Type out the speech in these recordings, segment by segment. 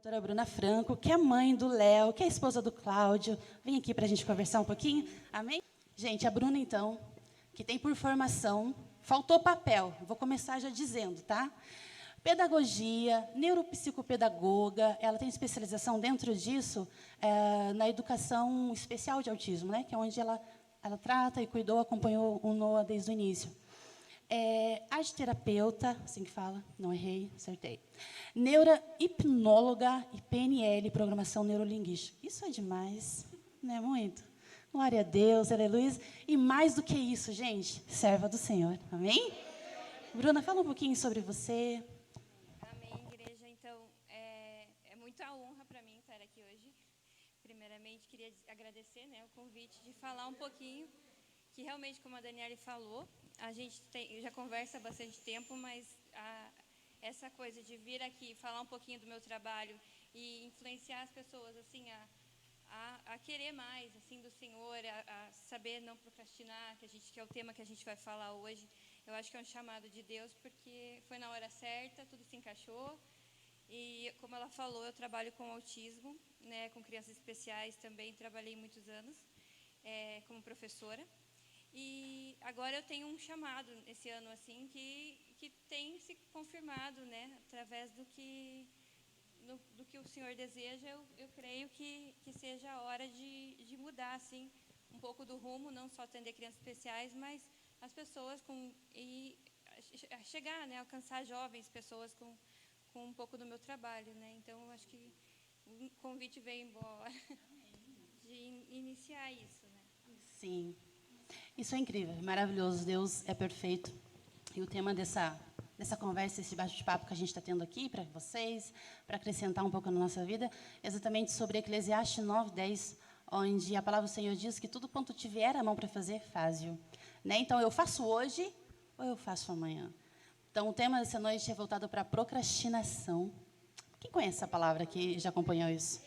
doutora Bruna Franco, que é mãe do Léo, que é esposa do Cláudio. Vem aqui para a gente conversar um pouquinho. Amém? Gente, a Bruna, então, que tem por formação, faltou papel, vou começar já dizendo, tá? Pedagogia, neuropsicopedagoga, ela tem especialização dentro disso na educação especial de autismo, né? Que é onde ela trata e cuidou, acompanhou o Noah desde o início. Arteterapeuta, assim que fala, não errei, acertei. Neurohipnóloga e PNL, Programação Neurolinguística. Isso é demais, não é muito? Glória a Deus, aleluia. E mais do que isso, gente, serva do Senhor, amém? Bruna, fala um pouquinho sobre você. Amém, igreja. Então, é muita honra para mim estar aqui hoje. Primeiramente, queria agradecer, né, o convite de falar um pouquinho, que realmente, como a Daniele falou, a gente já conversa há bastante tempo, mas essa coisa de vir aqui falar um pouquinho do meu trabalho e influenciar as pessoas assim a querer mais assim do Senhor, a saber não procrastinar, que é o tema que a gente vai falar hoje. Eu acho que é um chamado de Deus, porque foi na hora certa, tudo se encaixou. E como ela falou, eu trabalho com autismo, né, com crianças especiais também, trabalhei muitos anos como professora. E agora eu tenho um chamado esse ano assim que tem se confirmado, né, através do que o Senhor deseja. Eu creio que seja a hora de mudar assim um pouco do rumo, não só atender crianças especiais, mas as pessoas e chegar, né, alcançar jovens, pessoas com um pouco do meu trabalho, né? Então eu acho que o convite veio embora de iniciar isso, né? Sim. Isso é incrível, maravilhoso. Deus é perfeito. E o tema dessa conversa, esse bate-papo que a gente está tendo aqui para vocês, para acrescentar um pouco na nossa vida, é exatamente sobre Eclesiastes 9:10, onde a palavra do Senhor diz que tudo quanto tiver a mão para fazer, faz-o. Né? Então, eu faço hoje ou eu faço amanhã? Então, o tema dessa noite é voltado para a procrastinação. Quem conhece essa palavra aqui e já acompanhou isso?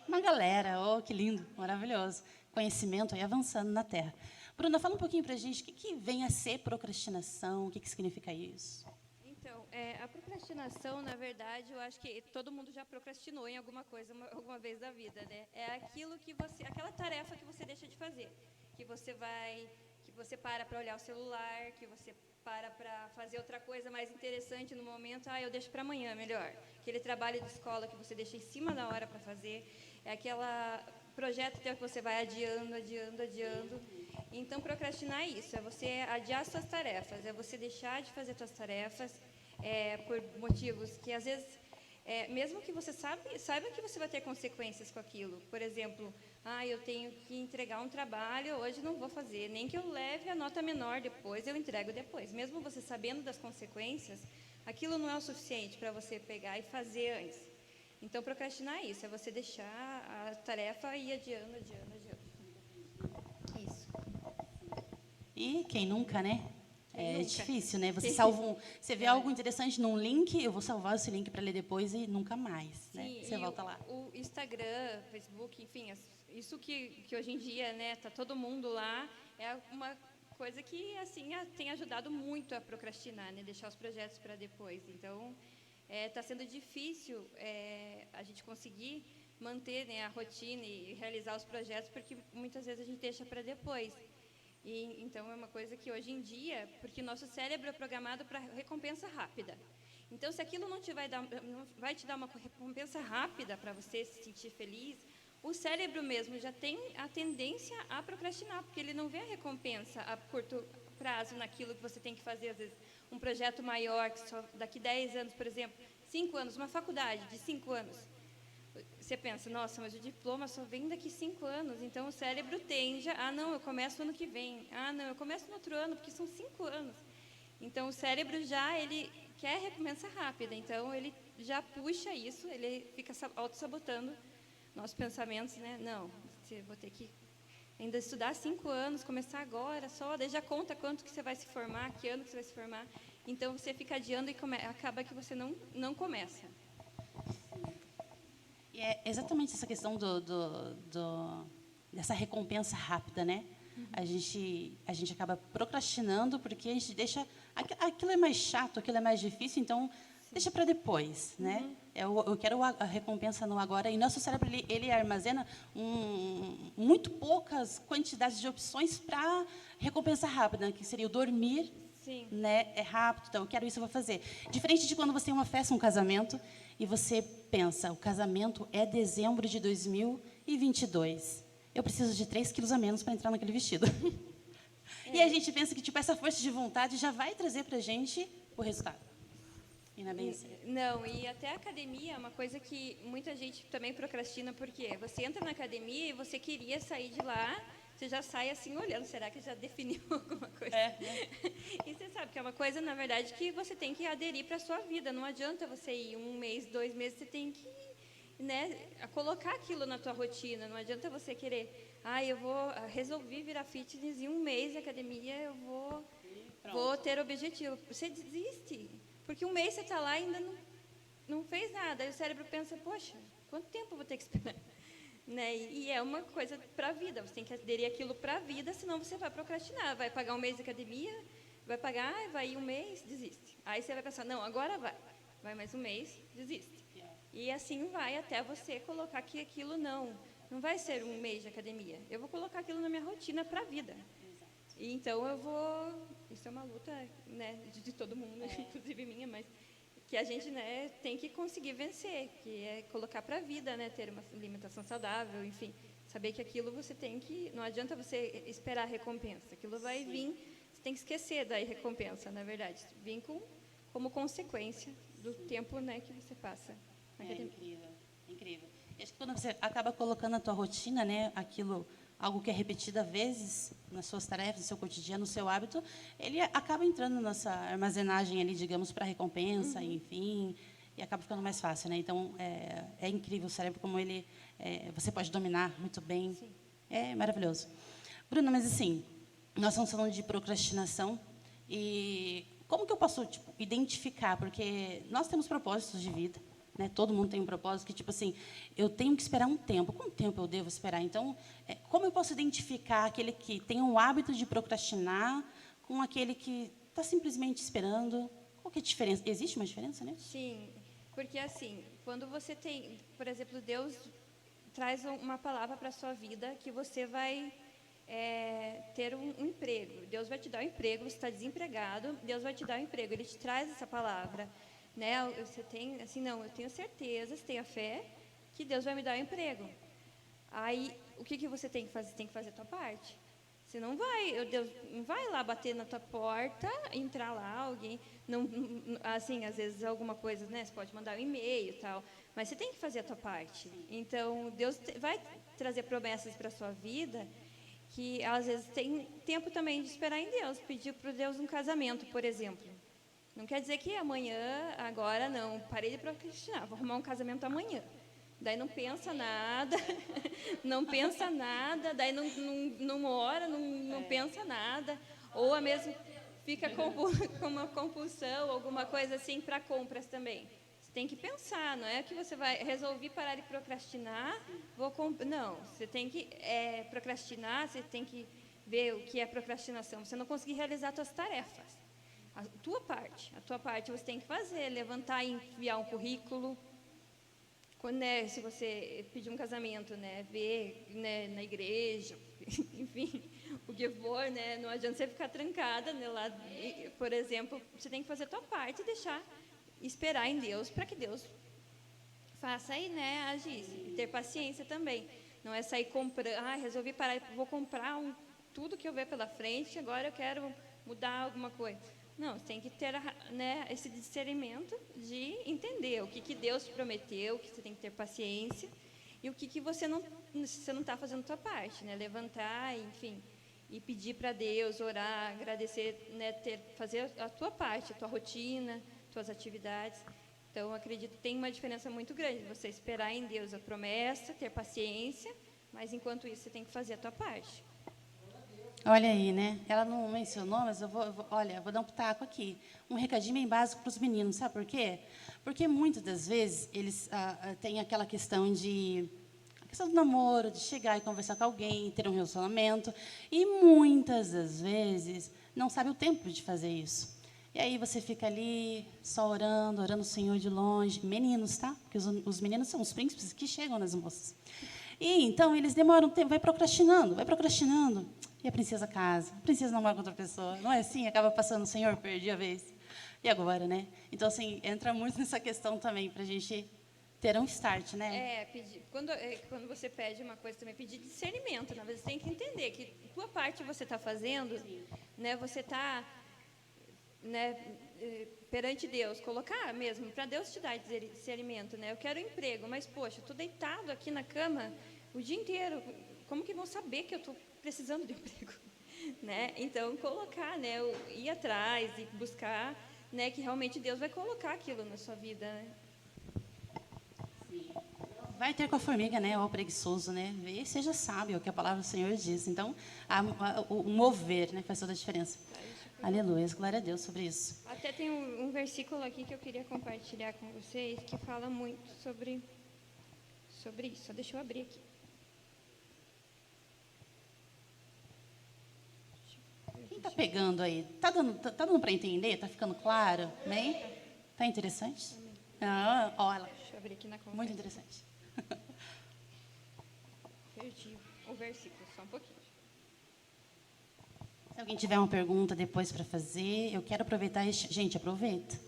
Uma galera, oh, que lindo, maravilhoso. Conhecimento aí avançando na Terra. Bruna, fala um pouquinho para a gente o que vem a ser procrastinação, o que significa isso? Então, a procrastinação, na verdade, eu acho que todo mundo já procrastinou em alguma coisa alguma vez da vida, né? É aquilo aquela tarefa que você deixa de fazer, que você para olhar o celular, que você para fazer outra coisa mais interessante no momento. Eu deixo para amanhã, melhor. Aquele trabalho de escola que você deixa em cima da hora para fazer, é aquela projeto que você vai adiando. Então, procrastinar é isso, é você adiar suas tarefas, é você deixar de fazer suas tarefas por motivos que, às vezes, mesmo que você saiba que você vai ter consequências com aquilo. Por exemplo, eu tenho que entregar um trabalho, hoje não vou fazer, nem que eu leve a nota menor depois, eu entrego depois. Mesmo você sabendo das consequências, aquilo não é o suficiente para você pegar e fazer antes. Então, procrastinar é isso, é você deixar a tarefa e ir adiando. Isso. E quem nunca, né? É Nunca. difícil, né? Você vê algo interessante num link, eu vou salvar esse link para ler depois e nunca mais, né? Sim, Você volta lá. o Instagram, Facebook, enfim, isso que hoje em dia, né, tá todo mundo lá, é uma coisa que, assim, tem ajudado muito a procrastinar, né, deixar os projetos para depois. Então, tá sendo difícil a gente conseguir manter, né, a rotina e realizar os projetos, porque muitas vezes a gente deixa para depois. Então, é uma coisa que hoje em dia, porque o nosso cérebro é programado para recompensa rápida. Então, se aquilo não vai te dar uma recompensa rápida para você se sentir feliz, o cérebro mesmo já tem a tendência a procrastinar, porque ele não vê a recompensa a curto prazo naquilo que você tem que fazer, às vezes, um projeto maior, que só daqui 10 anos, por exemplo, 5 anos, uma faculdade de 5 anos. Você pensa, nossa, mas o diploma só vem daqui 5 anos, então o cérebro tende não, eu começo ano que vem, não, eu começo no outro ano, porque são 5 anos. Então, o cérebro ele quer recompensa rápida, então ele já puxa isso, ele fica auto-sabotando nossos pensamentos, né? Não, vou ter que ainda estudar 5 anos, começar agora só, daí já conta quanto que você vai se formar, que ano que você vai se formar. Então, você fica adiando e acaba que você não começa. E é exatamente essa questão dessa recompensa rápida, né? A gente acaba procrastinando porque a gente deixa... Aquilo é mais chato, aquilo é mais difícil, então deixa para depois, né? Eu quero a recompensa no agora. E nosso cérebro, ele armazena muito poucas quantidades de opções para recompensa rápida, que seria o dormir. Sim. Né? É rápido, então eu quero isso, eu vou fazer. Diferente de quando você tem uma festa, um casamento, e você pensa, o casamento é dezembro de 2022. Eu preciso de 3 quilos a menos para entrar naquele vestido. E a gente pensa que tipo, essa força de vontade já vai trazer para a gente o resultado. E não é bem assim. Não, e até a academia é uma coisa que muita gente também procrastina, porque você entra na academia e você queria sair de lá, você já sai assim olhando, será que já definiu alguma coisa? E você sabe que é uma coisa, na verdade, que você tem que aderir para a sua vida. Não adianta você ir 1 mês, 2 meses, você tem que, né, colocar aquilo na tua rotina. Não adianta você querer, eu resolvi virar fitness em 1 mês de academia, eu vou ter objetivo. Você desiste, porque 1 mês você está lá e ainda não fez nada. Aí o cérebro pensa, poxa, quanto tempo eu vou ter que esperar? Né? E é uma coisa para a vida, você tem que aderir aquilo para a vida, senão você vai procrastinar, vai pagar 1 mês de academia, vai ir 1 mês, desiste. Aí você vai pensar, não, agora vai mais 1 mês, desiste. E assim vai até você colocar que aquilo não vai ser 1 mês de academia, eu vou colocar aquilo na minha rotina para a vida. E então isso é uma luta, né, de todo mundo, inclusive minha, mas que a gente, né, tem que conseguir vencer, que é colocar para a vida, né, ter uma alimentação saudável, enfim, saber que aquilo você tem que, não adianta você esperar a recompensa, aquilo vai vir, você tem que esquecer da recompensa, na verdade, vir como consequência do tempo, né, que você passa na academia. Incrível, incrível. E acho que quando você acaba colocando na tua rotina, né, algo que é repetido vezes nas suas tarefas, no seu cotidiano, no seu hábito, ele acaba entrando na nossa armazenagem ali, digamos, para recompensa, enfim, e acaba ficando mais fácil, né? Então, é incrível o cérebro, como você pode dominar muito bem. Sim. É maravilhoso. Bruna, mas assim, nós estamos falando de procrastinação, e como que eu posso identificar? Porque nós temos propósitos de vida, né? Todo mundo tem um propósito que, tipo assim, eu tenho que esperar um tempo. Quanto tempo eu devo esperar? Então, como eu posso identificar aquele que tem o hábito de procrastinar com aquele que está simplesmente esperando? Qual que é a diferença? Existe uma diferença nisso? Sim, porque assim, quando você tem, por exemplo, Deus traz uma palavra para a sua vida que você vai ter um emprego. Deus vai te dar um emprego, você está desempregado, Deus vai te dar um emprego, Ele te traz essa palavra. Né? Você tem, assim, não, eu tenho certeza, você tem a fé que Deus vai me dar um emprego. Aí, o que você tem que fazer? Você tem que fazer a tua parte. Você não vai, Deus não vai lá bater na tua porta, entrar lá alguém, assim, às vezes alguma coisa, né? Você pode mandar um e-mail e tal, mas você tem que fazer a tua parte. Então, Deus vai trazer promessas para a sua vida que, às vezes, tem tempo também de esperar em Deus. Pedir para Deus um casamento, por exemplo. Não quer dizer que amanhã, agora não, parei de procrastinar, vou arrumar um casamento amanhã. Daí não pensa nada, daí não ora, não pensa nada, ou mesmo fica com uma compulsão, alguma coisa assim para compras também. Você tem que pensar, não é que você vai resolver parar de procrastinar, não, você tem que procrastinar, você tem que ver o que é procrastinação, você não conseguir realizar suas tarefas. A tua parte você tem que fazer, levantar e enviar um currículo. Quando, se você pedir um casamento, né, ver, né, na igreja, enfim, o que for, né, não adianta você ficar trancada, né, lá, por exemplo, você tem que fazer a tua parte e esperar em Deus para que Deus faça aí, né, agir, e ter paciência também. Não é sair comprando, resolvi parar, vou comprar tudo que eu ver pela frente, agora eu quero mudar alguma coisa. Não, você tem que ter, né, esse discernimento de entender o que Deus te prometeu, que você tem que ter paciência, e o que você não está fazendo a sua parte, né? Levantar, enfim, e pedir para Deus, orar, agradecer, né, fazer a tua parte, a tua rotina, tuas atividades. Então, eu acredito que tem uma diferença muito grande, você esperar em Deus a promessa, ter paciência, mas enquanto isso você tem que fazer a tua parte. Olha aí, né? Ela não mencionou, mas eu vou dar um pitaco aqui. Um recadinho bem básico para os meninos, sabe por quê? Porque muitas das vezes eles têm aquela questão do namoro, de chegar e conversar com alguém, ter um relacionamento, e muitas das vezes não sabe o tempo de fazer isso. E aí você fica ali só orando, orando o Senhor de longe. Meninos, tá? Porque os meninos são os príncipes que chegam nas moças. E então eles demoram tempo, vai procrastinando, vai procrastinando. E a princesa casa, a princesa namora com outra pessoa. Não é assim? Acaba passando, Senhor, perdi a vez. E agora, né? Então, assim, entra muito nessa questão também, para a gente ter um start, né? Quando você pede uma coisa também, pedir discernimento, né? Você tem que entender que tua parte você está fazendo, né? Você está, né, perante Deus, colocar mesmo, para Deus te dar discernimento, né? Eu quero emprego, mas, poxa, estou deitado aqui na cama o dia inteiro, como que vão saber que eu estou precisando de emprego? Né? Então, colocar, né? Ir atrás e buscar, né? Que realmente Deus vai colocar aquilo na sua vida, né? Vai ter com a formiga, né? Ou o preguiçoso, né? Vê e seja sábio, é o que a palavra do Senhor diz. Então, o mover, né? Faz toda a diferença. Aleluia, glória a Deus sobre isso. Até tem um versículo aqui que eu queria compartilhar com vocês, que fala muito sobre isso. Deixa eu abrir aqui. Quem está pegando aí? Tá dando para entender? Está ficando claro? Amém? Tá interessante? Olha. Deixa eu abrir aqui na conversa. Muito interessante. Perdi o versículo, só um pouquinho. Se alguém tiver uma pergunta depois para fazer, eu quero aproveitar. Gente, aproveita.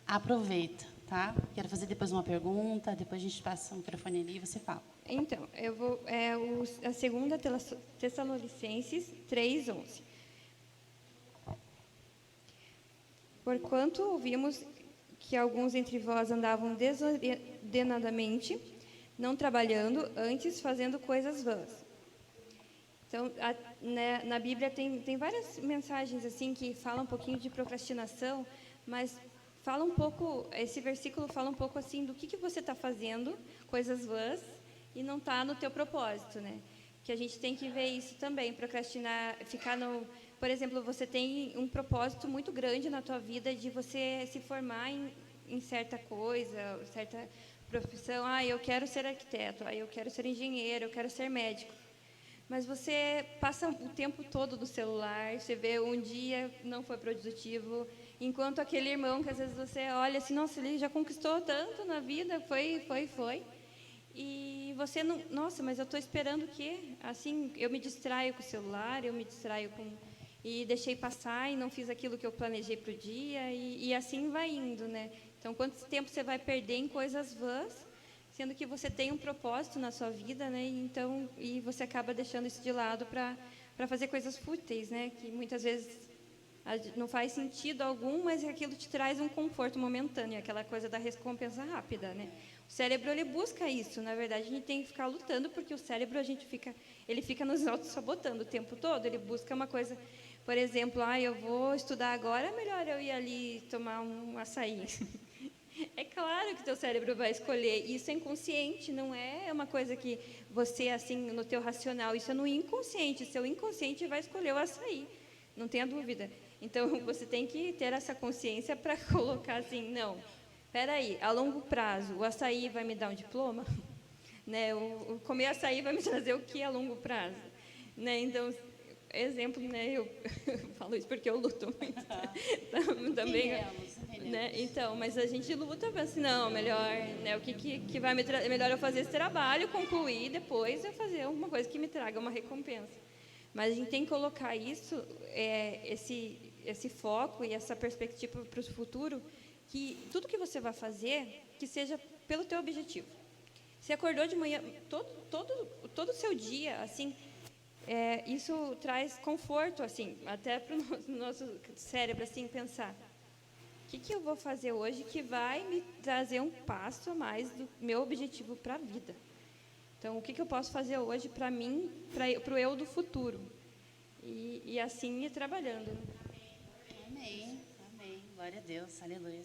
Aproveita, tá? Quero fazer depois uma pergunta, depois a gente passa o microfone ali e você fala. Então, eu vou. A segunda Tessalonicenses 3:11. Porquanto ouvimos que alguns entre vós andavam desordenadamente, não trabalhando, antes fazendo coisas vãs. Então, né, na Bíblia tem várias mensagens assim que falam um pouquinho de procrastinação, mas fala um pouco, esse versículo fala um pouco assim do que você está fazendo, coisas vãs, e não está no teu propósito, né? Que a gente tem que ver isso também, procrastinar, ficar no... Por exemplo, você tem um propósito muito grande na tua vida de você se formar em certa coisa, certa profissão. Eu quero ser arquiteto, eu quero ser engenheiro, eu quero ser médico. Mas você passa o tempo todo no celular, você vê um dia não foi produtivo, enquanto aquele irmão que às vezes você olha assim, nossa, ele já conquistou tanto na vida, foi. E você não, nossa, mas eu estou esperando o quê? Assim, eu me distraio com o celular, eu me distraio com... E deixei passar e não fiz aquilo que eu planejei para o dia, e assim vai indo, né? Então, quanto tempo você vai perder em coisas vãs, sendo que você tem um propósito na sua vida, né? Então, e você acaba deixando isso de lado para fazer coisas fúteis, né? Que muitas vezes não faz sentido algum, mas aquilo te traz um conforto momentâneo, aquela coisa da recompensa rápida, né? O cérebro, ele busca isso. Na verdade, a gente tem que ficar lutando, porque o cérebro, ele fica nos auto-sabotando o tempo todo. Ele busca uma coisa, por exemplo, eu vou estudar agora, é melhor eu ir ali tomar um açaí. É claro que teu cérebro vai escolher. Isso é inconsciente, não é uma coisa que você, assim, no teu racional. Isso é no inconsciente. Seu inconsciente vai escolher o açaí. Não tenha dúvida. Então, você tem que ter essa consciência para colocar assim, não, espera aí, a longo prazo, o açaí vai me dar um diploma? Né? O comer açaí vai me trazer o que a longo prazo? Né? Então, exemplo, né? Eu falo isso porque eu luto muito. Também, né? Então, mas a gente luta para assim, não, melhor, né? O que vai me trazer? Melhor eu fazer esse trabalho, concluir, depois eu fazer alguma coisa que me traga uma recompensa. Mas a gente tem que colocar isso, esse foco e essa perspectiva para o futuro, que tudo que você vai fazer, que seja pelo teu objetivo. Você acordou de manhã, todo o seu dia, assim, isso traz conforto, assim, até para o nosso cérebro, assim, pensar, o que eu vou fazer hoje que vai me trazer um passo a mais do meu objetivo para a vida? Então, o que eu posso fazer hoje para mim, para o eu do futuro? E assim ir trabalhando. Amém. Glória a Deus, aleluia.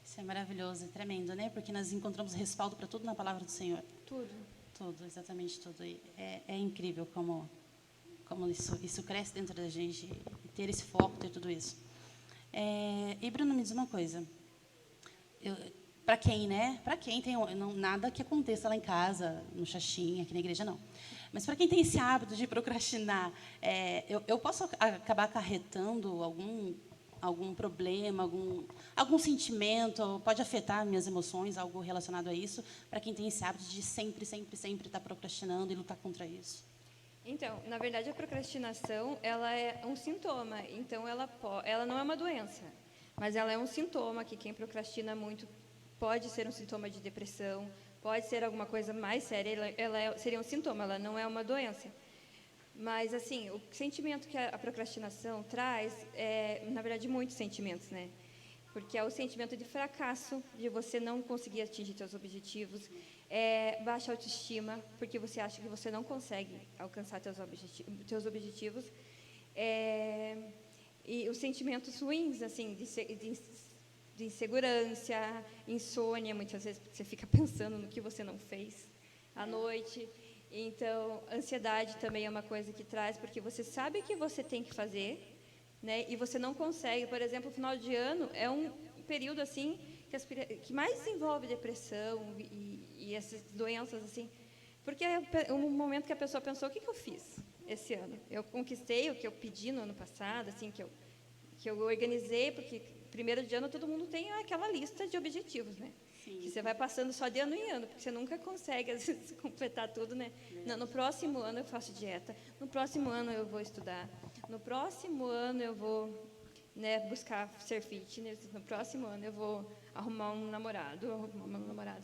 Isso é maravilhoso, é tremendo, né? Porque nós encontramos respaldo para tudo na palavra do Senhor. Tudo, exatamente tudo. E é incrível como isso cresce dentro da gente, ter esse foco, ter tudo isso. E Bruno, me diz uma coisa. Para quem, né? Para quem tem nada que aconteça lá em casa, no Xaxim, aqui na igreja, não. Mas para quem tem esse hábito de procrastinar, eu posso acabar acarretando algum problema, algum sentimento, pode afetar minhas emoções, algo relacionado a isso, para quem tem esse hábito de sempre, sempre, sempre estar procrastinando e lutar contra isso? Então, na verdade, a procrastinação, ela é um sintoma. Então, ela não é uma doença, mas ela é um sintoma que quem procrastina muito pode ser um sintoma de depressão, pode ser alguma coisa mais séria. Seria um sintoma, ela não é uma doença. Mas, assim, o sentimento que a procrastinação traz é, na verdade, muitos sentimentos, né? Porque é o sentimento de fracasso, de você não conseguir atingir seus objetivos, baixa autoestima, porque você acha que você não consegue alcançar teus objetivos, e os sentimentos ruins, assim, de insegurança, insônia, muitas vezes porque você fica pensando no que você não fez à noite. Então, ansiedade também é uma coisa que traz, porque você sabe que você tem que fazer, né, e você não consegue. Por exemplo, o final de ano é um período assim que mais desenvolve depressão e essas doenças assim, porque é um momento que a pessoa pensou: o que eu fiz esse ano? Eu conquistei o que eu pedi no ano passado, assim, que eu organizei, porque primeiro de ano todo mundo tem aquela lista de objetivos, né? Sim. Que você vai passando só de ano em ano, porque você nunca consegue, às vezes, completar tudo, né? Não, no próximo ano eu faço dieta, no próximo ano eu vou estudar, no próximo ano eu vou, né, buscar ser fitness, no próximo ano eu vou arrumar um namorado,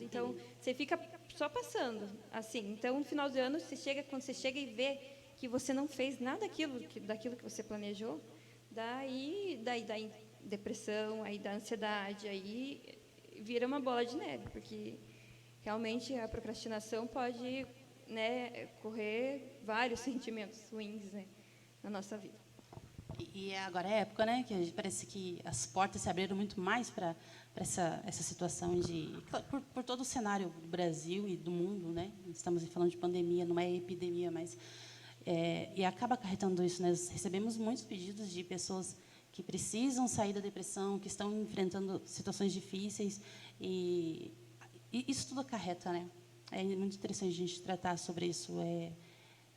Então, você fica só passando, assim. Então, no final do ano, quando você chega e vê que você não fez nada daquilo que você planejou, daí depressão, aí dá ansiedade, aí vira uma bola de neve, porque realmente a procrastinação pode, né, correr vários sentimentos ruins, né, na nossa vida. E agora é a época, né, que parece que as portas se abriram muito mais para essa situação por todo o cenário do Brasil e do mundo, né? Estamos falando de pandemia, não é epidemia, mas e acaba acarretando isso. Nós recebemos muitos pedidos de pessoas que precisam sair da depressão, que estão enfrentando situações difíceis, e isso tudo acarreta, né? É muito interessante a gente tratar sobre isso.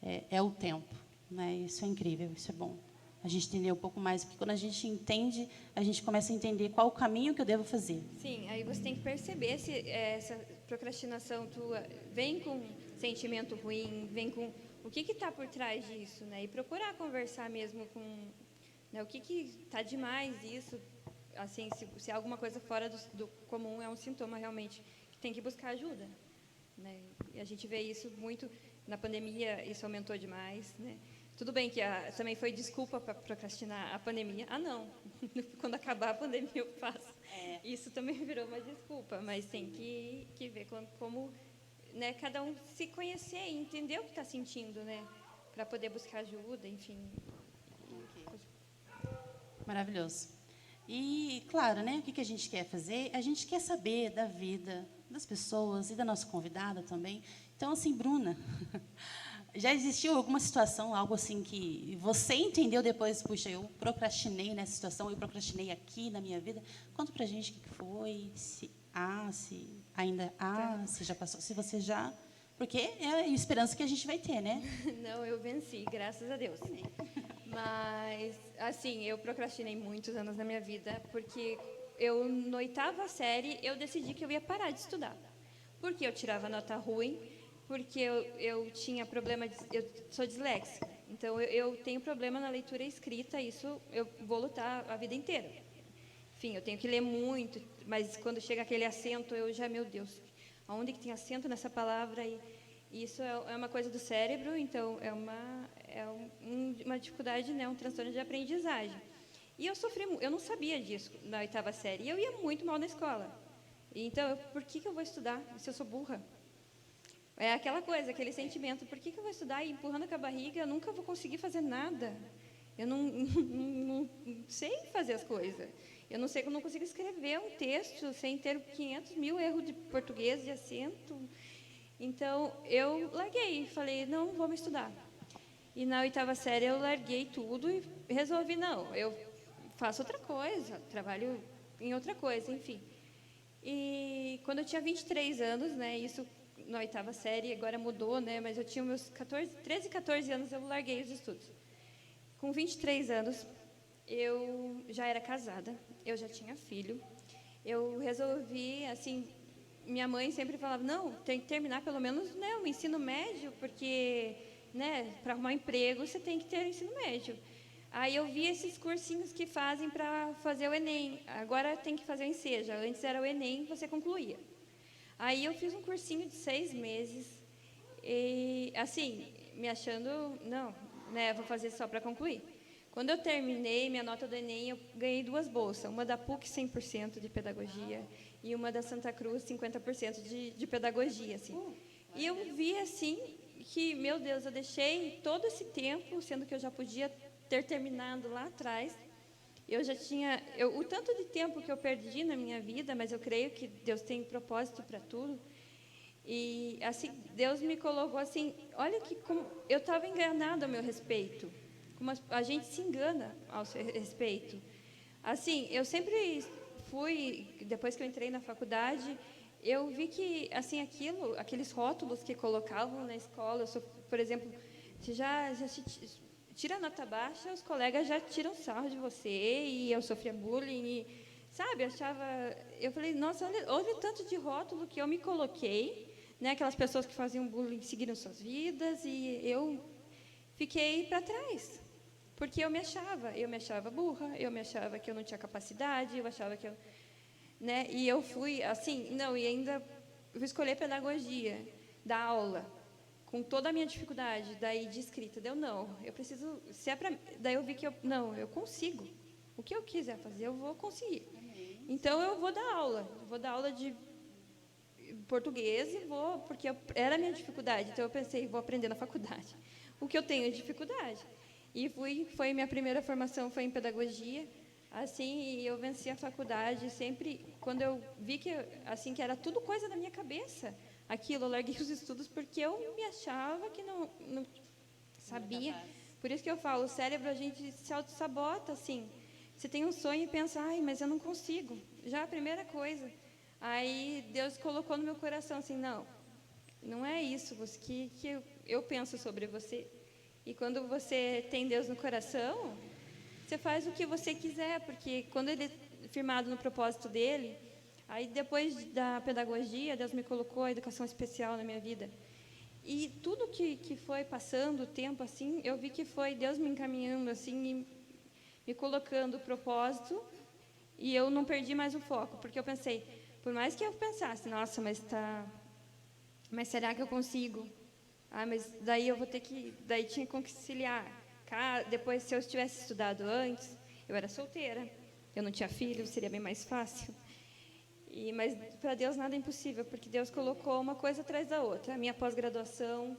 É o tempo, né? Isso é incrível, isso é bom. A gente entender um pouco mais, porque quando a gente entende, a gente começa a entender qual o caminho que eu devo fazer. Sim, aí você tem que perceber se essa procrastinação tua vem com sentimento ruim, vem com o que está por trás disso, né? E procurar conversar mesmo com, né, o que está demais isso, assim, se alguma coisa fora do comum é um sintoma realmente que tem que buscar ajuda, né? E a gente vê isso muito na pandemia, isso aumentou demais, né? Tudo bem que também foi desculpa para procrastinar a pandemia. Ah, não, quando acabar a pandemia eu faço. Isso também virou uma desculpa, mas tem que ver como, né, cada um se conhecer e entender o que está sentindo, né, para poder buscar ajuda, enfim. Maravilhoso. E, claro, né, o que a gente quer fazer? A gente quer saber da vida das pessoas e da nossa convidada também. Então, assim, Bruna, já existiu alguma situação, algo assim que você entendeu depois, puxa, eu procrastinei nessa situação, eu procrastinei aqui na minha vida? Conta pra gente o que foi, se ainda se já passou, se você já... Porque é a esperança que a gente vai ter, né? Não, eu venci, graças a Deus. Mas, assim, eu procrastinei muitos anos na minha vida, porque na 8ª série, eu decidi que eu ia parar de estudar. Porque eu tirava nota ruim, porque eu tinha problema, eu sou disléxica, então eu tenho problema na leitura e escrita, isso eu vou lutar a vida inteira. Enfim, eu tenho que ler muito, mas quando chega aquele acento, eu já, meu Deus, aonde que tem acento nessa palavra? E isso é uma coisa do cérebro, então é uma dificuldade, né, um transtorno de aprendizagem. E eu não sabia disso na 8ª série, e eu ia muito mal na escola. Então, por que eu vou estudar se eu sou burra? É aquela coisa, aquele sentimento, por que eu vou estudar e empurrando com a barriga, eu nunca vou conseguir fazer nada. Eu não sei fazer as coisas. Eu não consigo escrever um texto sem ter 500 mil erros de português, de acento. Então, eu larguei, falei, não, vamos estudar. E na 8ª série eu larguei tudo e resolvi, não, eu faço outra coisa, trabalho em outra coisa, enfim. E quando eu tinha 23 anos, né, isso na 8ª série, agora mudou, né, mas eu tinha meus 13, 14 anos, eu larguei os estudos. Com 23 anos, eu já era casada, eu já tinha filho. Eu resolvi, assim, minha mãe sempre falava, não, tem que terminar pelo menos, né, o ensino médio, porque, né, para arrumar emprego você tem que ter ensino médio. Aí eu vi esses cursinhos que fazem para fazer o Enem. Agora tem que fazer o Enseja. Antes era o Enem, você concluía. Aí eu fiz um cursinho de 6 meses. E, assim, me achando, não, né, vou fazer só para concluir. Quando eu terminei minha nota do Enem, eu ganhei 2 bolsas. Uma da PUC, 100% de pedagogia, e uma da Santa Cruz, 50% de pedagogia, assim. E eu vi, assim, que, meu Deus, eu deixei todo esse tempo, sendo que eu já podia ter terminado lá atrás. Eu já tinha... o tanto de tempo que eu perdi na minha vida, mas eu creio que Deus tem propósito para tudo. E, assim, Deus me colocou assim... Olha que como eu estava enganada a meu respeito. Como a gente se engana ao seu respeito. Assim, eu sempre fui... Depois que eu entrei na faculdade, eu vi que, assim, aqueles rótulos que colocavam na escola... por exemplo, você já se tira nota baixa, os colegas já tiram sarro de você, e eu sofria bullying, e, sabe, eu falei, nossa, olha o tanto de rótulo que eu me coloquei, né, aquelas pessoas que faziam bullying seguiram suas vidas, e eu fiquei para trás, porque eu me achava burra, eu me achava que eu não tinha capacidade, eu achava que eu, né, e eu fui, assim, não, e ainda fui escolher pedagogia, dar aula, com toda a minha dificuldade, daí de escrita, eu preciso, se é para, daí eu vi que eu consigo, o que eu quiser fazer, eu vou conseguir. Então, eu vou dar aula de português e porque era a minha dificuldade, então eu pensei, vou aprender na faculdade, o que eu tenho dificuldade. E foi minha primeira formação, foi em pedagogia, assim, e eu venci a faculdade, sempre, quando eu vi que, assim, que era tudo coisa da minha cabeça, aquilo, eu larguei os estudos porque eu me achava que não sabia. Por isso que eu falo, o cérebro, a gente se auto-sabota, assim. Você tem um sonho e pensa, ai, mas eu não consigo. Já a primeira coisa. Aí Deus colocou no meu coração, assim, não é isso que eu penso sobre você. E quando você tem Deus no coração, você faz o que você quiser, porque quando Ele é firmado no propósito dEle, aí, depois da pedagogia, Deus me colocou a educação especial na minha vida. E tudo que foi passando o tempo, assim, eu vi que foi Deus me encaminhando, assim, e me colocando o propósito, e eu não perdi mais o foco, porque eu pensei, por mais que eu pensasse, nossa, mas será que eu consigo? Ah, mas daí eu vou ter que... Daí tinha que conciliar. Depois, se eu tivesse estudado antes, eu era solteira, eu não tinha filho, seria bem mais fácil. Mas para Deus nada é impossível, porque Deus colocou uma coisa atrás da outra. A minha pós-graduação,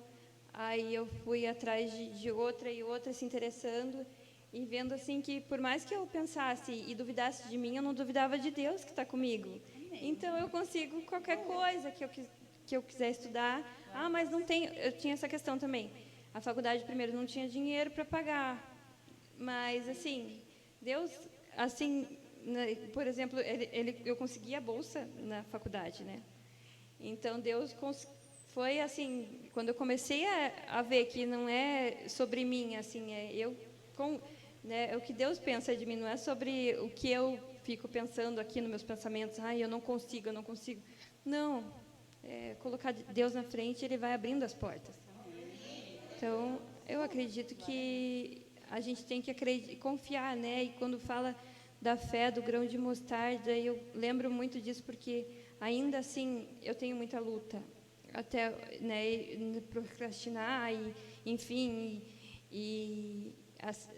aí eu fui atrás de outra e outra, se interessando, e vendo assim que, por mais que eu pensasse e duvidasse de mim, eu não duvidava de Deus que está comigo. Então, eu consigo qualquer coisa que eu quiser estudar. Ah, mas não tem... Eu tinha essa questão também. A faculdade, primeiro, não tinha dinheiro para pagar. Mas, assim, Deus, assim... Por exemplo, eu consegui a bolsa na faculdade, né? Então, Deus foi assim, quando eu comecei a ver que não é sobre mim, assim, né, o que Deus pensa de mim, não é sobre o que eu fico pensando aqui nos meus pensamentos, eu não consigo, eu não consigo. Não, colocar Deus na frente, Ele vai abrindo as portas. Então, eu acredito que a gente tem que confiar, né? E quando fala da fé, do grão de mostarda, eu lembro muito disso, porque ainda assim eu tenho muita luta, até, né, procrastinar, e, enfim, e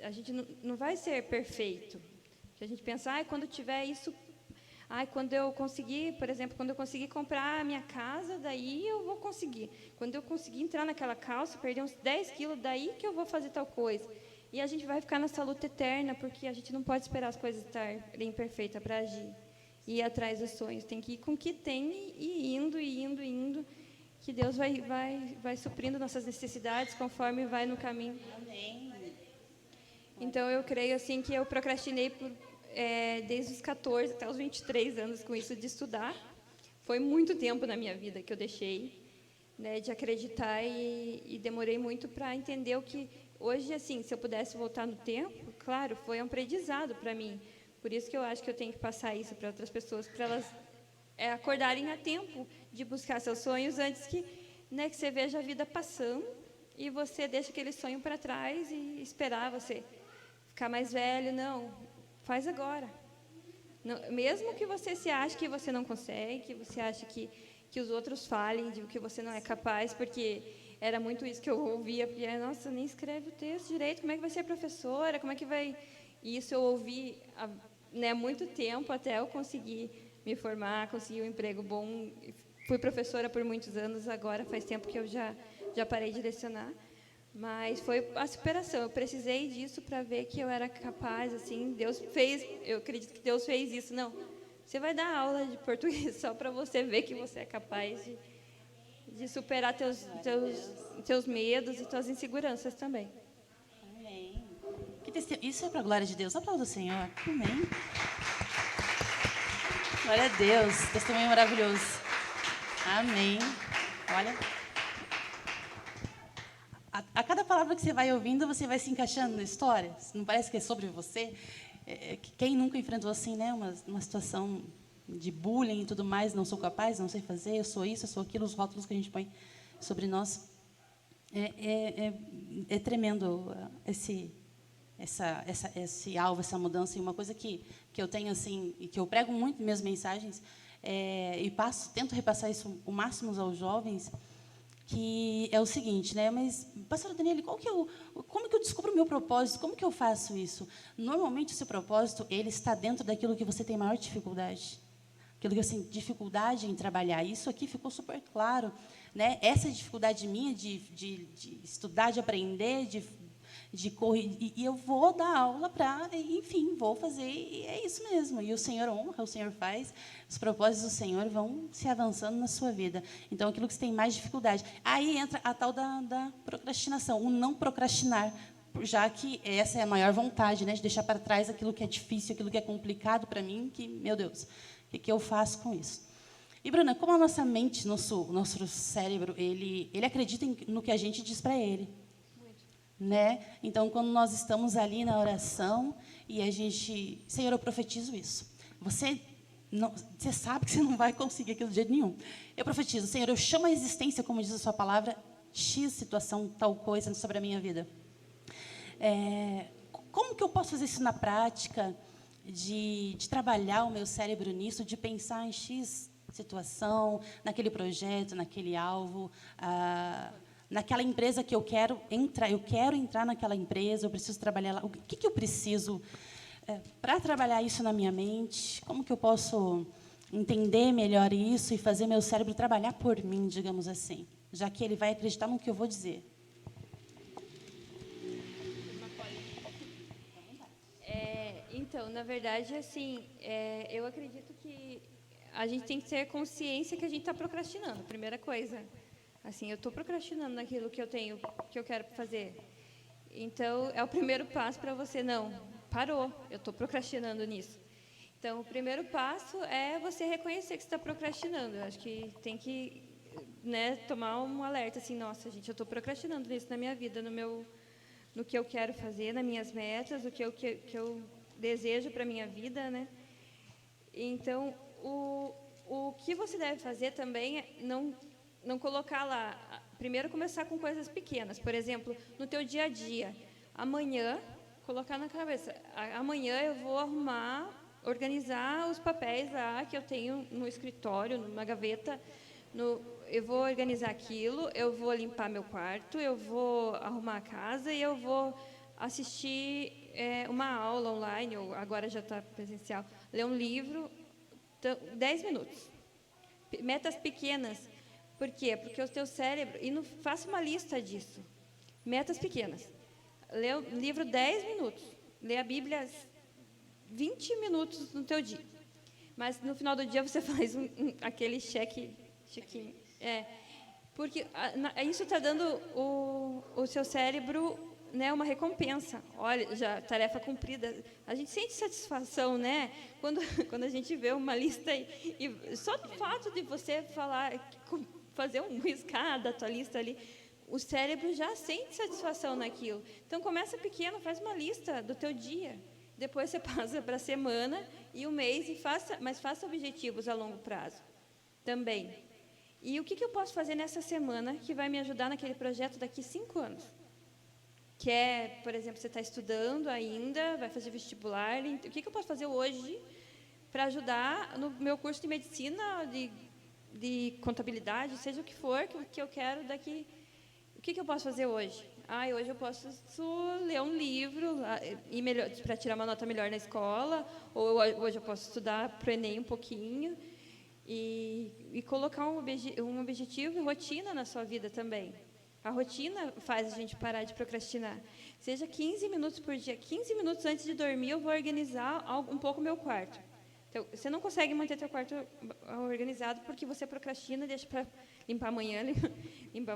a gente não vai ser perfeito. A gente pensa, quando tiver isso, quando eu conseguir, por exemplo, quando eu conseguir comprar a minha casa, daí eu vou conseguir. Quando eu conseguir entrar naquela calça, perder uns 10 quilos, daí que eu vou fazer tal coisa. E a gente vai ficar nessa luta eterna, porque a gente não pode esperar as coisas estarem perfeitas para agir. E ir atrás dos sonhos. Tem que ir com o que tem e indo, que Deus vai suprindo nossas necessidades conforme vai no caminho. Amém. Então, eu creio assim que eu procrastinei desde os 14 até os 23 anos com isso de estudar. Foi muito tempo na minha vida que eu deixei, né, de acreditar, e demorei muito para entender o que hoje, assim, se eu pudesse voltar no tempo, claro, foi um aprendizado para mim. Por isso que eu acho que eu tenho que passar isso para outras pessoas, para elas acordarem a tempo de buscar seus sonhos antes que, né, que você veja a vida passando e você deixa aquele sonho para trás e esperar você ficar mais velho. Não, faz agora. Não, mesmo que você se ache que você não consegue, que você ache que os outros falem de que você não é capaz, porque era muito isso que eu ouvia, porque, nossa, nem escreve o texto direito, como é que vai ser professora, como é que vai... E isso eu ouvi há, né, muito tempo até eu conseguir me formar, conseguir um emprego bom. Fui professora por muitos anos, agora faz tempo que eu já parei de lecionar. Mas foi a superação. Eu precisei disso para ver que eu era capaz, assim. Deus fez, eu acredito que Deus fez isso. Não, você vai dar aula de português só para você ver que você é capaz de superar teus medos e tuas inseguranças também. Amém. Isso é para a glória de Deus. Aplauda o Senhor. Amém. Glória a Deus. Testemunho maravilhoso. Amém. Olha... A cada palavra que você vai ouvindo, você vai se encaixando na história. Não parece que é sobre você? Quem nunca enfrentou assim, né, uma situação de bullying e tudo mais, não sou capaz, não sei fazer, eu sou isso, eu sou aquilo, os rótulos que a gente põe sobre nós. É tremendo esse alvo, essa mudança. E uma coisa que eu tenho, assim, e que eu prego muito nas minhas mensagens, e tento repassar isso o máximo aos jovens, que é o seguinte, né? Mas, pastora Daniele, como que eu descubro o meu propósito? Como que eu faço isso? Normalmente, o seu propósito, ele está dentro daquilo que você tem maior dificuldade. Aquilo que assim, dificuldade em trabalhar. Isso aqui ficou super claro, né? Essa dificuldade minha de estudar, de aprender, de correr, e eu vou dar aula para, enfim, vou fazer, e é isso mesmo. E o Senhor honra, o Senhor faz, os propósitos do Senhor vão se avançando na sua vida. Então, aquilo que você tem mais dificuldade. Aí entra a tal da procrastinação, o não procrastinar, já que essa é a maior vontade, né, de deixar para trás aquilo que é difícil, aquilo que é complicado para mim, que, meu Deus, o que eu faço com isso? E, Bruna, como a nossa mente, nosso cérebro, ele acredita no que a gente diz para ele. Né? Então, quando nós estamos ali na oração e a gente... Senhor, eu profetizo isso. Você sabe que você não vai conseguir aquilo de jeito nenhum. Eu profetizo, Senhor, eu chamo a existência, como diz a sua palavra, X situação, tal coisa sobre a minha vida. Como que eu posso fazer isso na prática, de trabalhar o meu cérebro nisso, de pensar em X situação, naquele projeto, naquele alvo, naquela empresa que eu quero entrar naquela empresa, eu preciso trabalhar lá. O que eu preciso para trabalhar isso na minha mente? Como que eu posso entender melhor isso e fazer meu cérebro trabalhar por mim, digamos assim, já que ele vai acreditar no que eu vou dizer? Então, na verdade, assim, eu acredito que a gente tem que ter consciência que a gente está procrastinando, primeira coisa. Assim, eu estou procrastinando naquilo que eu quero fazer. Então, é o primeiro passo para você, não, parou, eu estou procrastinando nisso. Então, o primeiro passo é você reconhecer que você está procrastinando. Eu acho que tem que, né, tomar um alerta, assim, nossa, gente, eu estou procrastinando nisso na minha vida, no que eu quero fazer, nas minhas metas, o que eu desejo para a minha vida, né? Então, o que você deve fazer também é não colocar lá, primeiro começar com coisas pequenas, por exemplo, no teu dia a dia, amanhã, colocar na cabeça, amanhã eu vou organizar os papéis lá que eu tenho no escritório, numa gaveta, eu vou organizar aquilo, eu vou limpar meu quarto, eu vou arrumar a casa e eu vou assistir uma aula online, ou agora já está presencial, ler um livro, 10 minutos, metas pequenas. Por quê? Porque o teu cérebro... E não faça uma lista disso. Metas pequenas. Lê o livro 10 minutos. Lê a Bíblia 20 minutos no teu dia. Mas no final do dia você faz aquele chequinho. Porque isso está dando o seu cérebro, né, uma recompensa. Olha, já tarefa cumprida. A gente sente satisfação, né? Quando a gente vê uma lista e só o fato de você fazer riscar da tua lista ali, o cérebro já sente satisfação naquilo. Então, começa pequeno, faz uma lista do teu dia. Depois você passa para a semana e o mês, mas faça objetivos a longo prazo também. E o que eu posso fazer nessa semana que vai me ajudar naquele projeto daqui 5 anos? Que é, por exemplo, você está estudando ainda, vai fazer vestibular. O que eu posso fazer hoje para ajudar no meu curso de medicina, de contabilidade, seja o que for que eu quero daqui. O que eu posso fazer hoje? Hoje eu posso ler um livro para tirar uma nota melhor na escola, ou hoje eu posso estudar para o Enem um pouquinho, e colocar um objetivo e rotina na sua vida também. A rotina faz a gente parar de procrastinar. Seja 15 minutos por dia, 15 minutos antes de dormir, eu vou organizar um pouco o meu quarto. Então, você não consegue manter seu quarto organizado porque você procrastina, deixa para limpar amanhã, limpar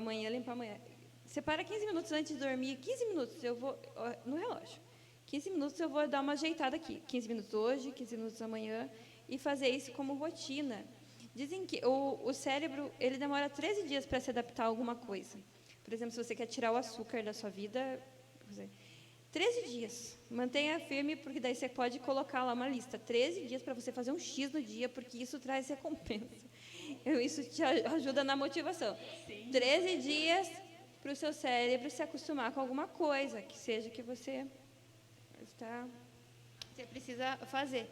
amanhã. Separa 15 minutos antes de dormir, 15 minutos eu vou, no relógio, 15 minutos eu vou dar uma ajeitada aqui, 15 minutos hoje, 15 minutos amanhã, e fazer isso como rotina. Dizem que o cérebro, ele demora 13 dias para se adaptar a alguma coisa. Por exemplo, se você quer tirar o açúcar da sua vida, 13 dias. Mantenha firme, porque daí você pode colocar lá uma lista. 13 dias para você fazer um X no dia, porque isso traz recompensa. Isso te ajuda na motivação. Sim. 13 dias para o seu cérebro se acostumar com alguma coisa, que seja que você precisa fazer.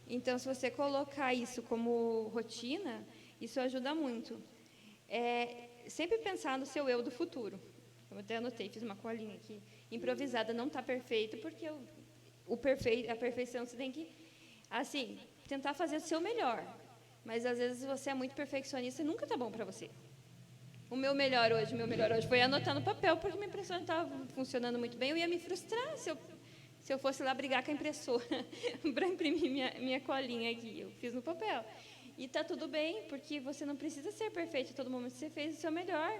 Então, se você colocar isso como rotina, isso ajuda muito. Sempre pensar no seu eu do futuro. Eu até anotei, fiz uma colinha aqui. Improvisada não está perfeito, porque a perfeição você tem que, assim, tentar fazer o seu melhor. Mas, às vezes, você é muito perfeccionista e nunca está bom para você. O meu melhor hoje foi anotar no papel, porque minha impressora não estava funcionando muito bem. Eu ia me frustrar se eu fosse lá brigar com a impressora para imprimir minha colinha aqui. Eu fiz no papel. E está tudo bem, porque você não precisa ser perfeito em todo momento. Você fez o seu melhor.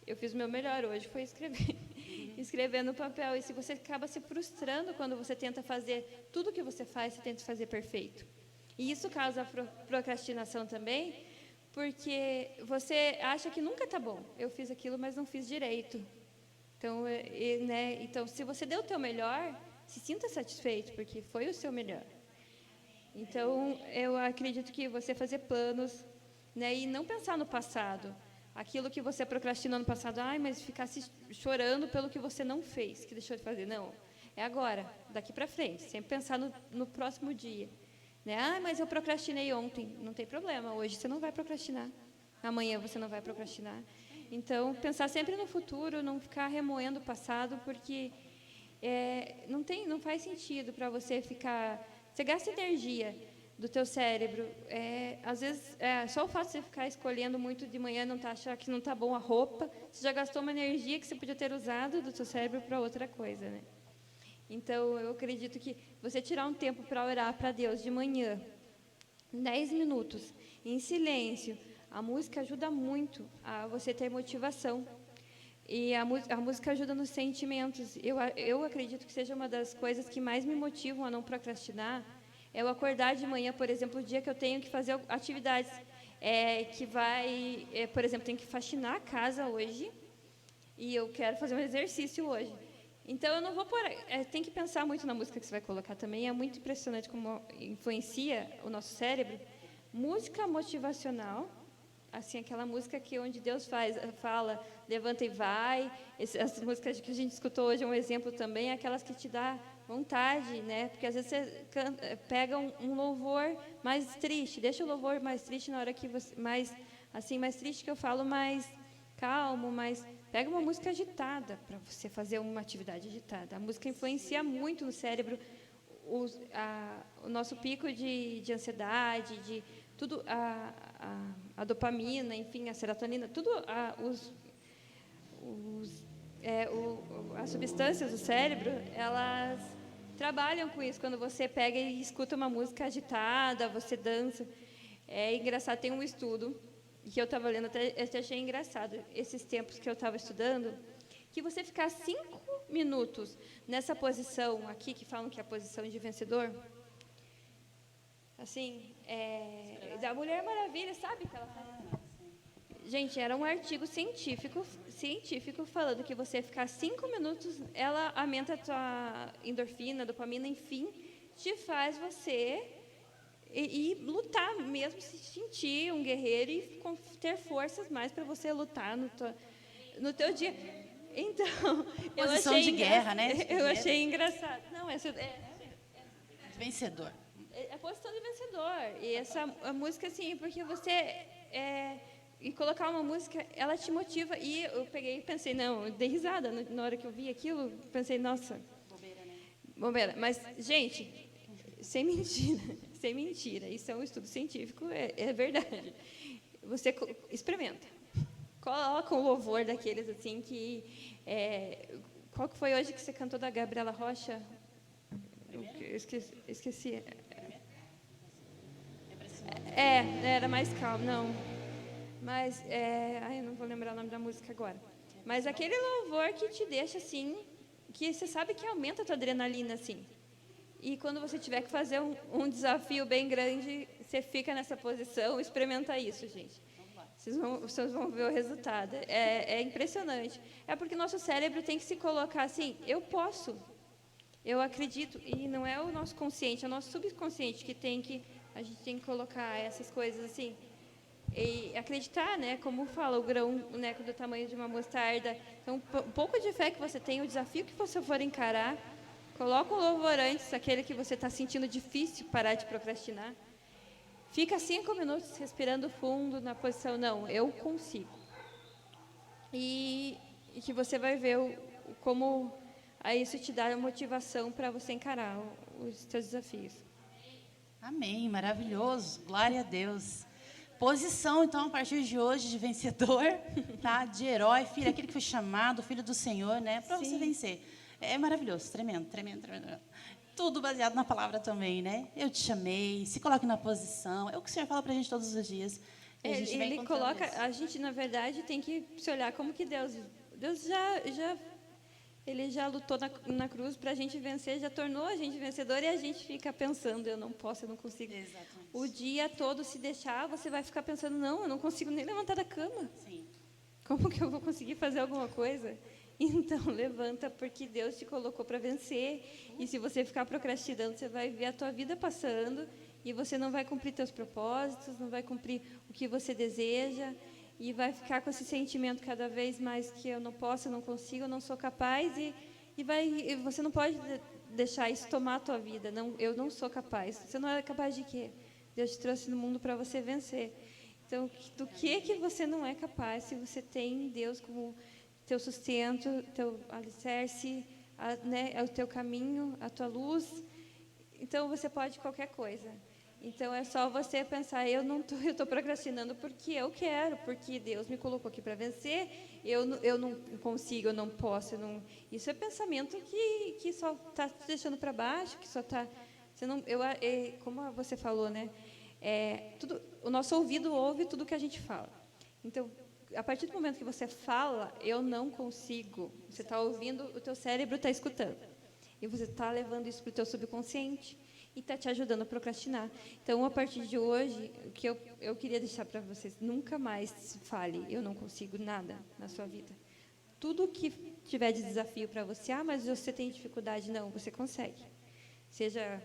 Eu fiz o meu melhor hoje, foi escrever no papel. E se você acaba se frustrando quando você tenta fazer tudo que você faz, você tenta fazer perfeito. E isso causa procrastinação também, porque você acha que nunca está bom. Eu fiz aquilo, mas não fiz direito. Então, se você deu o teu melhor, se sinta satisfeito, porque foi o seu melhor. Então, eu acredito que você fazer planos, né, e não pensar no passado. Aquilo que você procrastinou no passado, mas ficar chorando pelo que você não fez, que deixou de fazer. Não, é agora, daqui para frente. Sempre pensar no próximo dia. Né? Mas eu procrastinei ontem. Não tem problema, hoje você não vai procrastinar. Amanhã você não vai procrastinar. Então, pensar sempre no futuro, não ficar remoendo o passado, porque não faz sentido para você ficar... Você gasta energia do teu cérebro. Às vezes, só o fato de você ficar escolhendo muito de manhã, achar que não está bom a roupa, você já gastou uma energia que você podia ter usado do teu cérebro para outra coisa. Né? Então, eu acredito que você tirar um tempo para orar para Deus de manhã, 10 minutos, em silêncio, a música ajuda muito a você ter motivação. E a música ajuda nos sentimentos. Eu acredito que seja uma das coisas que mais me motivam a não procrastinar. Eu acordar de manhã, por exemplo, o dia que eu tenho que fazer atividades por exemplo, tenho que faxinar a casa hoje e eu quero fazer um exercício hoje. Então, eu não vou tem que pensar muito na música que você vai colocar também. É muito impressionante como influencia o nosso cérebro. Música motivacional, assim, aquela música onde Deus fala, levanta e vai. Essas músicas que a gente escutou hoje é um exemplo também, aquelas que te dá vontade, né? Porque às vezes você pega um louvor mais triste, deixa o louvor mais triste na hora que você... mais triste que eu falo, mais calmo, pega uma música agitada para você fazer uma atividade agitada. A música influencia muito no cérebro o nosso pico de ansiedade, de tudo, a dopamina, enfim, a serotonina, tudo as substâncias do cérebro, elas trabalham com isso. Quando você pega e escuta uma música agitada, você dança. É engraçado, tem um estudo que eu estava lendo, até achei engraçado, esses tempos que eu estava estudando, que você ficar 5 minutos nessa posição aqui, que falam que é a posição de vencedor, assim, da Mulher Maravilha, sabe que ela faz? Gente, era um artigo científico falando que você ficar 5 minutos, ela aumenta a tua endorfina, dopamina, enfim, te faz você e lutar mesmo, se sentir um guerreiro e ter forças mais para você lutar no teu dia. Então, Posição de guerra, né? Eu achei engraçado. Não, Vencedor. é a posição de vencedor. E a música, assim, porque você... e colocar uma música, ela te motiva. E eu peguei e pensei, não, eu dei risada na hora que eu vi aquilo. Pensei, nossa... Bobeira, né? Bobeira. Mas, gente, sem mentira. Sem mentira. Isso é um estudo científico, é verdade. Você experimenta. Coloca um louvor daqueles, assim, que... qual que foi hoje que você cantou da Gabriela Rocha? Eu esqueci. Era mais calmo, não. Mas, eu não vou lembrar o nome da música agora. Mas aquele louvor que te deixa, assim, que você sabe que aumenta a tua adrenalina, assim. E quando você tiver que fazer um desafio bem grande, você fica nessa posição, experimenta isso, gente. Vocês vão ver o resultado. É impressionante. É porque nosso cérebro tem que se colocar assim, eu posso, eu acredito. E não é o nosso consciente, é o nosso subconsciente a gente tem que colocar essas coisas assim. E acreditar, né, como fala o grão, né, do tamanho de uma mostarda. Então, um pouco de fé que você tem, o desafio que você for encarar, coloca o louvor antes, aquele que você está sentindo difícil parar de procrastinar. Fica 5 minutos respirando fundo na posição, não, eu consigo. E que você vai ver como isso te dá motivação para você encarar os seus desafios. Amém, maravilhoso, glória a Deus. Posição, então, a partir de hoje, de vencedor, tá? De herói, filho, aquele que foi chamado, filho do Senhor, né? Para você vencer. É maravilhoso, tremendo, tremendo, tremendo. Tudo baseado na palavra também, né? Eu te chamei, se coloque na posição. É o que o Senhor fala para a gente todos os dias. Ele coloca, a gente, na verdade, tem que se olhar como que Deus ele já lutou na cruz para a gente vencer, já tornou a gente vencedor e a gente fica pensando, eu não posso, eu não consigo. Exatamente. O dia todo, se deixar, você vai ficar pensando, não, eu não consigo nem levantar da cama. Sim. Como que eu vou conseguir fazer alguma coisa? Então, levanta, porque Deus te colocou para vencer. E se você ficar procrastinando, você vai ver a tua vida passando e você não vai cumprir teus propósitos, não vai cumprir o que você deseja e vai ficar com esse sentimento cada vez mais que eu não posso, eu não consigo, eu não sou capaz e você não pode deixar isso tomar a tua vida. Não, eu não sou capaz. Você não é capaz de quê? Deus te trouxe no mundo para você vencer. Então, do que você não é capaz se você tem Deus como teu sustento, teu alicerce, né, o teu caminho, a tua luz? Então, você pode qualquer coisa. Então, é só você pensar, eu estou procrastinando porque eu quero, porque Deus me colocou aqui para vencer, eu não consigo, eu não posso. Isso é pensamento que só está te deixando para baixo, que só está... como você falou, né? O nosso ouvido ouve tudo que a gente fala. Então, a partir do momento que você fala, eu não consigo, você está ouvindo, o teu cérebro está escutando. E você está levando isso para o teu subconsciente e está te ajudando a procrastinar. Então, a partir de hoje, o que eu queria deixar para vocês, nunca mais fale, eu não consigo nada na sua vida. Tudo que tiver de desafio para você, mas você tem dificuldade, não, você consegue. Seja,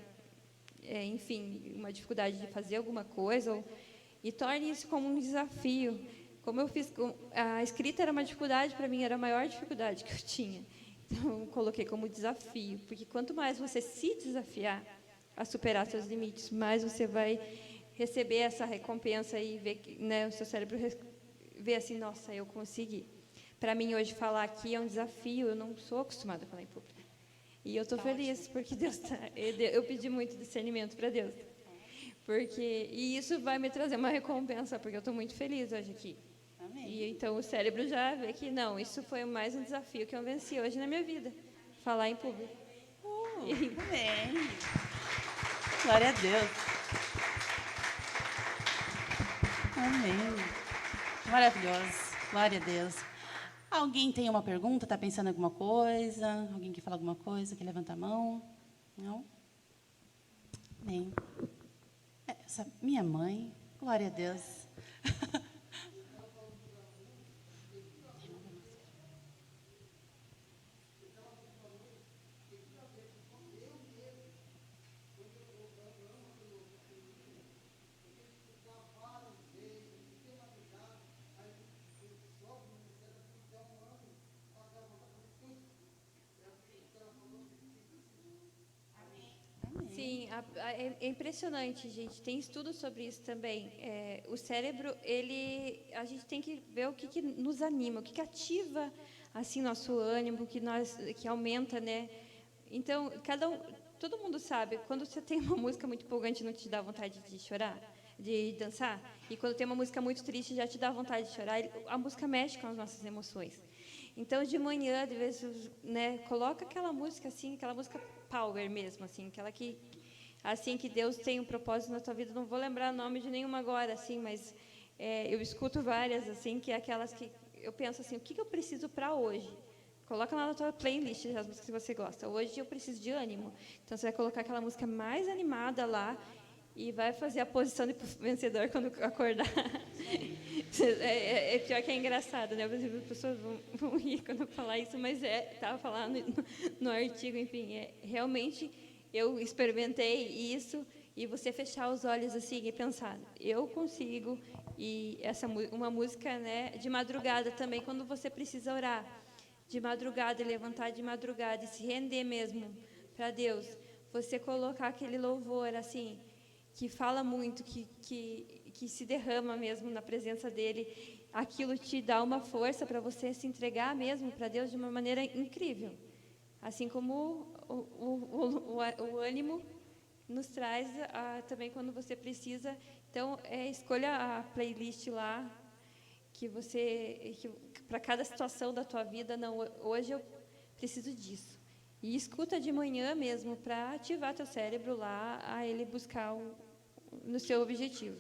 enfim, uma dificuldade de fazer alguma coisa, e torne isso como um desafio. Como eu fiz, a escrita era uma dificuldade para mim, era a maior dificuldade que eu tinha. Então, eu coloquei como desafio, porque quanto mais você se desafiar a superar seus limites, mais você vai receber essa recompensa e ver, né, o seu cérebro ver assim, nossa, eu consegui. Para mim, hoje, falar aqui é um desafio, eu não sou acostumada a falar em público. E eu estou feliz, porque eu pedi muito discernimento para Deus. E isso vai me trazer uma recompensa, porque eu estou muito feliz hoje aqui. Amém. E então o cérebro já vê que, não, isso foi mais um desafio que eu venci hoje na minha vida, falar em público. Amém. Glória a Deus. Amém. Maravilhoso. Glória a Deus. Alguém tem uma pergunta? Está pensando em alguma coisa? Alguém quer falar alguma coisa? Quer levantar a mão? Não? Amém. Essa minha mãe. Glória a Deus. é impressionante, gente. Tem estudos sobre isso também. O cérebro, a gente tem que ver o que nos anima, o que ativa assim nosso ânimo, que aumenta, né? Então, todo mundo sabe, quando você tem uma música muito empolgante, não te dá vontade de chorar, de dançar, e quando tem uma música muito triste, já te dá vontade de chorar. A música mexe com as nossas emoções. Então, de manhã, de vez, né, coloca aquela música assim, aquela música power mesmo, assim, aquela que Deus tem um propósito na tua vida. Não vou lembrar o nome de nenhuma agora, assim, mas eu escuto várias, assim, que é aquelas que eu penso assim, o que eu preciso para hoje? Coloca lá na tua playlist as músicas que você gosta. Hoje eu preciso de ânimo. Então, você vai colocar aquela música mais animada lá e vai fazer a posição de vencedor quando acordar. Pior que é engraçado, né? As pessoas vão rir quando eu falar isso, mas estava falando no artigo, enfim, realmente eu experimentei isso, e você fechar os olhos assim e pensar, eu consigo, e uma música, né, de madrugada também, quando você precisa orar, de madrugada, e levantar de madrugada, e se render mesmo para Deus, você colocar aquele louvor, assim, que fala muito, que se derrama mesmo na presença dEle, aquilo te dá uma força para você se entregar mesmo para Deus de uma maneira incrível. Assim como o ânimo nos traz também quando você precisa. Então, escolha a playlist lá, que para cada situação da tua vida, não, hoje eu preciso disso. E escuta de manhã mesmo, para ativar teu cérebro lá, a ele buscar no seu objetivo.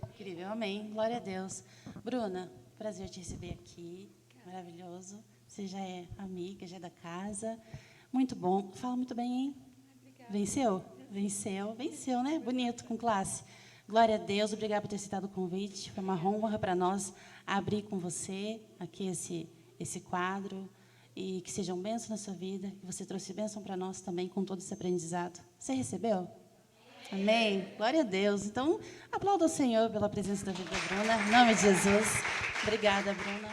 Incrível, amém. Glória a Deus. Bruna, prazer te receber aqui. Maravilhoso. Você já é amiga, já é da casa. Muito bom. Fala muito bem, hein? Obrigada. Venceu? Venceu, né? Bonito, com classe. Glória a Deus. Obrigada por ter citado o convite. Foi uma honra para nós abrir com você aqui esse quadro. E que seja um bênção na sua vida. Que você trouxe bênção para nós também com todo esse aprendizado. Você recebeu? Amém? Glória a Deus. Então, aplauda o Senhor pela presença da vida da Bruna. Em nome de Jesus. Obrigada, Bruna.